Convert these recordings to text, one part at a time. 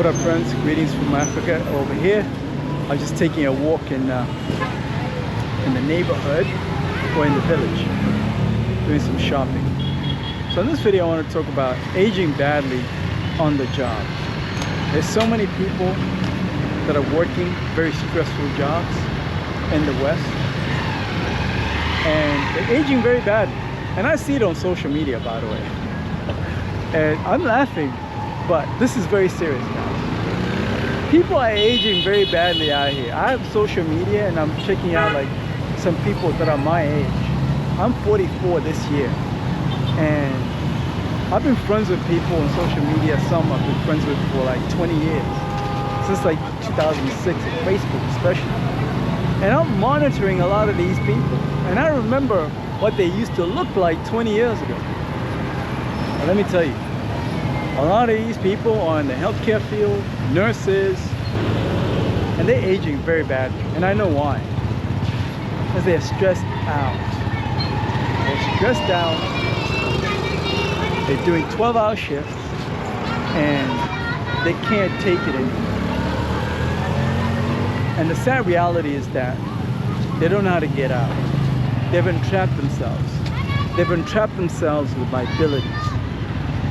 What up, friends? Greetings from Africa. Over here, I'm just taking a walk in the neighborhood or in the village, doing some shopping. So in this video, I want to talk about aging badly on the job. There's so many people that are working very stressful jobs in the West, and they're aging very badly. And I see it on social media, by the way. And I'm laughing, but this is very serious, guys. People are aging very badly out here. I have social media and I'm checking out like some people that are my age. I'm 44 this year, and I've been friends with people on social media. Some I've been friends with for like 20 years, since like 2006 on Facebook especially. And I'm monitoring a lot of these people, and I remember what they used to look like 20 years ago. Well, let me tell you, a lot of these people are in the healthcare field, nurses, and they're aging very badly. And I know why. Because they're stressed out. They're stressed out. They're doing 12-hour shifts, and they can't take it anymore. And the sad reality is that they don't know how to get out. They've entrapped themselves. They've entrapped themselves with liabilities.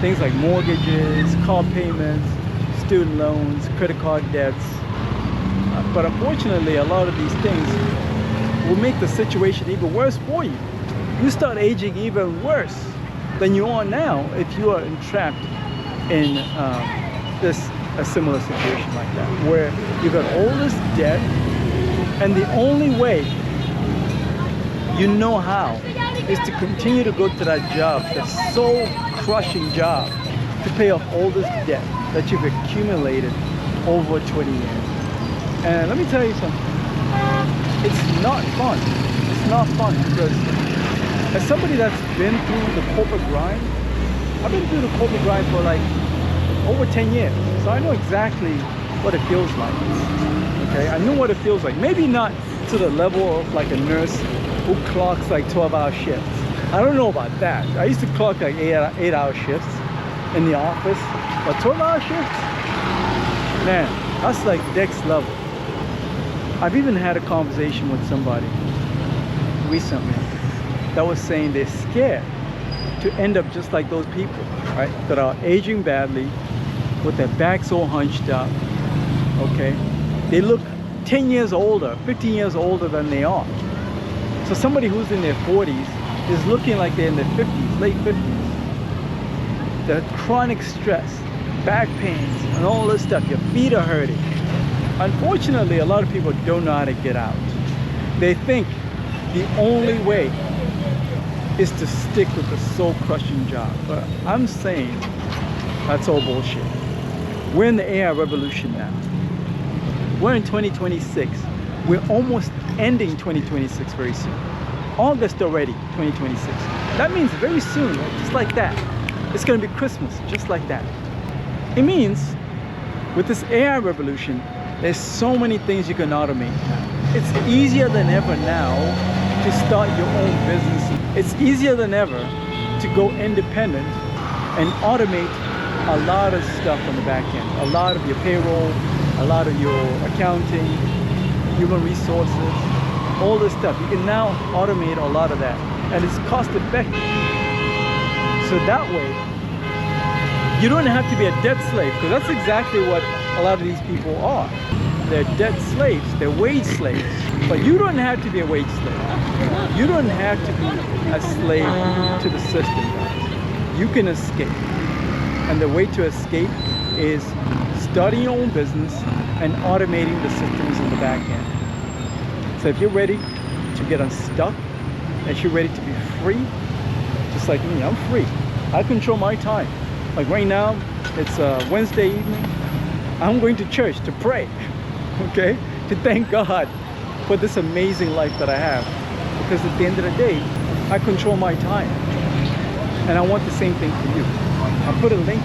Things like mortgages, car payments, student loans, credit card debts. But unfortunately, a lot of these things will make the situation even worse for you. You start aging even worse than you are now if you are entrapped in a similar situation like that, where you've got all this debt, and the only way you know how is to continue to go to that job, that soul crushing job, to pay off all this debt that you've accumulated over 20 years. And let me tell you something, it's not fun. It's not fun, because as somebody that's been through the corporate grind, I've been through the corporate grind for like over 10 years. So I know exactly what it feels like. Okay, I know what it feels like. Maybe not to the level of like a nurse who clocks like 12-hour shifts. I don't know about that. I used to clock like 8-hour shifts in the office, but 12-hour shifts, man, that's like next level. I've even had a conversation with somebody recently that was saying they're scared to end up just like those people, right? That are aging badly with their backs all hunched up, okay? They look 10 years older, 15 years older than they are. So somebody who's in their 40s is looking like they're in their 50s, late 50s. The chronic stress, back pains, and all this stuff, your feet are hurting. Unfortunately, a lot of people don't know how to get out. They think the only way is to stick with the soul-crushing job. But I'm saying that's all bullshit. We're in the AI revolution now. We're in 2026. We're almost ending 2026 very soon. August already, 2026. That means very soon, just like that, it's gonna be Christmas, just like that. It means with this AI revolution, there's so many things you can automate now. It's easier than ever now to start your own business. It's easier than ever to go independent and automate a lot of stuff on the back end. A lot of your payroll, a lot of your accounting, human resources, all this stuff. You can now automate a lot of that, and it's cost effective. So that way, you don't have to be a debt slave, because that's exactly what a lot of these people are. They're debt slaves, they're wage slaves. But you don't have to be a wage slave. You don't have to be a slave to the system, guys. You can escape. And the way to escape is starting your own business and automating the systems in the back end. So if you're ready to get unstuck, if you're ready to be free, just like me, I'm free. I control my time. Like right now, it's Wednesday evening. I'm going to church to pray, okay? To thank God for this amazing life that I have. Because at the end of the day, I control my time. And I want the same thing for you. I'll put a link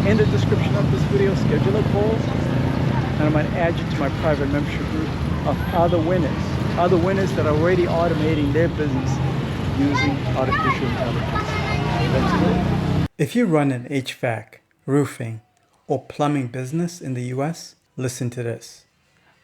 in the description of this video, schedule a call, and I might add you to my private membership group of other winners that are already automating their business using artificial intelligence. Let's go. If you run an HVAC, roofing, or plumbing business in the US, listen to this.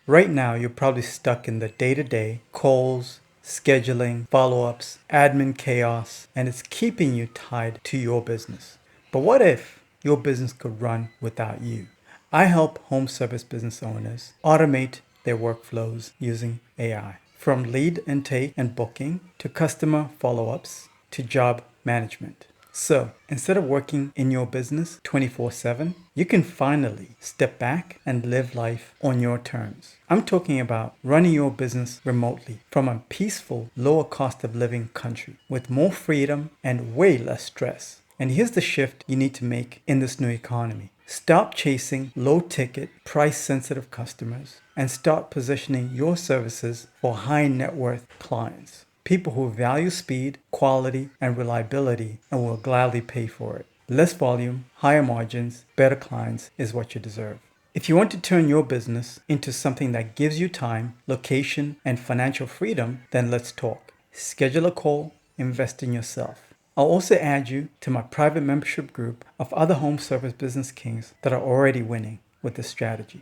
Right now, you're probably stuck in the day-to-day calls, scheduling, follow-ups, admin chaos, and it's keeping you tied to your business. But what if your business could run without you? I help home service business owners automate their workflows using AI. From lead intake and booking to customer follow-ups to job management. So instead of working in your business 24/7, you can finally step back and live life on your terms. I'm talking about running your business remotely from a peaceful, lower cost of living country with more freedom and way less stress. And here's the shift you need to make in this new economy. Stop chasing low-ticket, price-sensitive customers and start positioning your services for high-net-worth clients. People who value speed, quality, and reliability and will gladly pay for it. Less volume, higher margins, better clients is what you deserve. If you want to turn your business into something that gives you time, location, and financial freedom, then let's talk. Schedule a call, invest in yourself. I'll also add you to my private membership group of other home service business kings that are already winning with this strategy.